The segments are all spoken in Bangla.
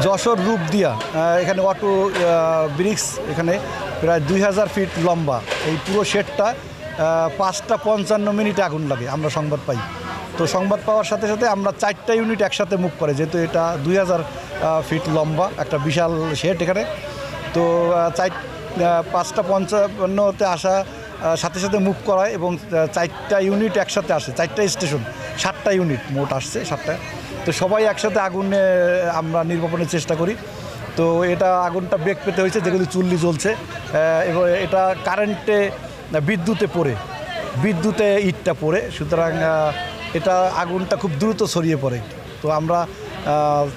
যশোর রূপদিয়া এখানে অটো ব্রিক্স এখানে প্রায় 2000 ফিট লম্বা এই পুরো শেডটা 5টা 55 মিনিটে আগুন লাগে আমরা সংবাদ পাই। তো সংবাদ পাওয়ার সাথে সাথে আমরা 4টা ইউনিট একসাথে মুভ করে, যেহেতু এটা 2000 ফিট লম্বা একটা বিশাল শেড এখানে। তো 5টা 55তে আসা সাথে সাথে মুভ করায় এবং 4টা ইউনিট একসাথে আসে, 4টা স্টেশন 7টা ইউনিট মোট আসছে 7টা। তো সবাই একসাথে আগুনে আমরা নির্বাপনের চেষ্টা করি। তো এটা আগুনটা বেগ পেতে হয়েছে যেগুলি চুল্লি জ্বলছে এবং এটা কারেন্টে বিদ্যুতে ইটটা পড়ে, সুতরাং এটা আগুনটা খুব দ্রুত ছড়িয়ে পড়ে। তো আমরা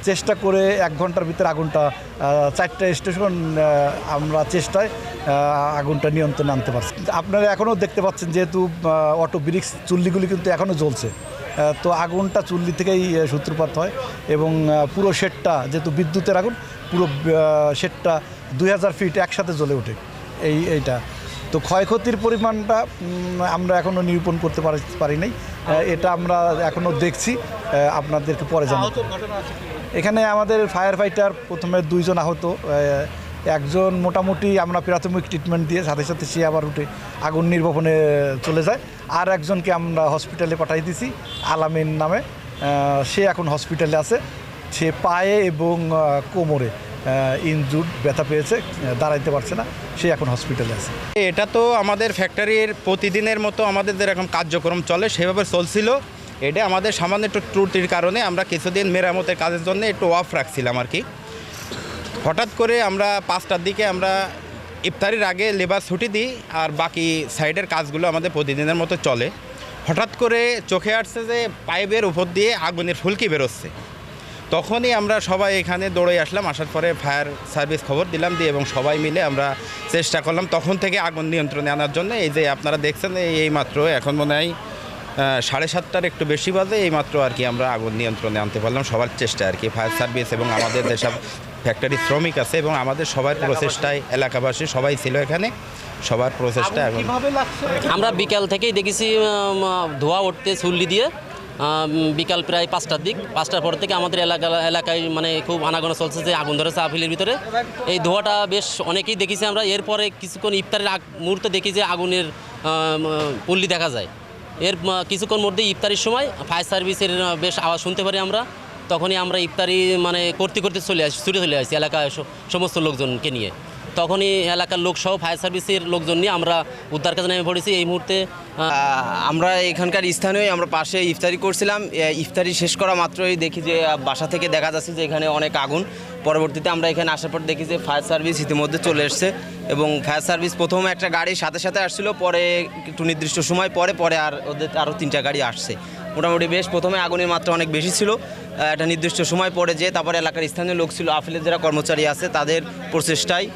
চেষ্টা করে 1 ঘন্টার ভিতরে আগুনটা 4টা স্টেশন আমরা চেষ্টায় আগুনটা নিয়ন্ত্রণে আনতে পারছি। আপনারা এখনও দেখতে পাচ্ছেন যেহেতু অটো ব্রিক্স চুল্লিগুলি কিন্তু এখনও জ্বলছে। তো আগুনটা চুল্লি থেকেই সূত্রপাত হয় এবং পুরো শেডটা যেহেতু বিদ্যুতের আগুন, পুরো শেডটা 2000 ফিট একসাথে জ্বলে ওঠে এইটা। তো ক্ষয়ক্ষতির পরিমাণটা আমরা এখনও নিরূপণ করতে পারি নাই, এটা আমরা এখনও দেখছি, আপনাদেরকে পরে জানাবো। এখানে আমাদের ফায়ার ফাইটার প্রথমে 2 জন আহত, একজন মোটামুটি আমরা প্রাথমিক ট্রিটমেন্ট দিয়ে সাথে সাথে সে আবার উঠে আগুন নির্বাপনে চলে যায়। আর একজনকে আমরা হসপিটালে পাঠিয়ে দিয়েছি আলামিন নামে, সে এখন হসপিটালে আছে। সে পায়ে এবং কোমরে ইনজুর্ড, ব্যথা পেয়েছে, দাঁড়াইতে পারছে না, সে এখন হসপিটালে আছে। এটা তো আমাদের ফ্যাক্টরির প্রতিদিনের মতো আমাদের যেরকম কার্যক্রম চলে সেভাবে চলছিল। এটা আমাদের সামান্য একটু ত্রুটির কারণে আমরা কিছুদিন মেরামতের কাজের জন্য একটু অফ রাখছিলাম আর কি। হঠাৎ করে আমরা 5টার দিকে আমরা ইফতারির আগে লেবার ছুটি দিই, আর বাকি সাইডের কাজগুলো আমাদের প্রতিদিনের মতো চলে। হঠাৎ করে চোখে আসছে যে পাইপের উপর দিয়ে আগুনের ফুলকি বেরোচ্ছে। তখনই আমরা সবাই এখানে দৌড়ে আসলাম, আসার পরে ফায়ার সার্ভিস খবর দিলাম দিয়ে এবং সবাই মিলে আমরা চেষ্টা করলাম তখন থেকে আগুন নিয়ন্ত্রণে আনার জন্য। এই যে আপনারা দেখছেন এই মাত্র এখন মনে হয় 7:30টার একটু বেশি বাজে, এই মাত্র আর কি আমরা আগুন নিয়ন্ত্রণে আনতে পারলাম সবার চেষ্টা আর কি। ফায়ার সার্ভিস এবং আমাদের যেসব ফ্যাক্টরি শ্রমিক আছে এবং আমাদের সবার প্রচেষ্টায়, এলাকাবাসী সবাই ছিল এখানে, সবার প্রচেষ্টা। আমরা বিকাল থেকেই দেখেছি ধোঁয়া উঠতে চুল্লি দিয়ে, বিকাল প্রায় 5টার দিক। 5টার পর থেকে আমাদের এলাকায় মানে খুব আনাগোনা চলছে যে আগুন ধরেছে আপিলের ভিতরে। এই ধোঁয়াটা বেশ অনেকেই দেখেছি আমরা। এরপরে কিছুক্ষণ ইফতারের মুহূর্তে দেখি যে আগুনের পল্লী দেখা যায়। এর কিছুক্ষণ মধ্যেই ইফতারির সময় ফায়ার সার্ভিসের বেশ আওয়াজ শুনতে পারি আমরা। তখনই আমরা ইফতারি মানে করতে ছুটে চলে আসি এলাকায় সমস্ত লোকজনকে নিয়ে। তখনই এলাকার লোকসহ ফায়ার সার্ভিসের লোকজন নিয়ে আমরা উদ্ধার কাজে নেমে পড়েছি। এই মুহূর্তে আমরা এখানকার স্থানীয় আমরা পাশে ইফতারি করছিলাম। ইফতারি শেষ করা মাত্রই দেখি যে বাসা থেকে দেখা যাচ্ছে যে এখানে অনেক আগুন। পরবর্তীতে আমরা এখানে আসার পর দেখি যে ফায়ার সার্ভিস ইতিমধ্যে চলে এসছে এবং ফায়ার সার্ভিস প্রথমে একটা গাড়ির সাথে সাথে আসছিল, পরে একটু নির্দিষ্ট সময় পরে আর ওদের আরও 3টা গাড়ি আসছে। মোটামুটি বেশ প্রথমে আগুনের মাত্রা অনেক বেশি ছিল, একটা নির্দিষ্ট সময় পরে যে তারপরে এলাকার স্থানীয় লোক ছিল, আপিলের যারা কর্মচারী আছে তাদের প্রচেষ্টায়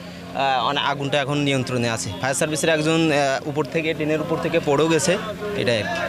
আগুনটা এখন নিয়ন্ত্রণে আছে। ফায়ার সার্ভিসের একজন উপর থেকে টিনের উপর থেকে পড়েও গেছে, এটাই আর কি।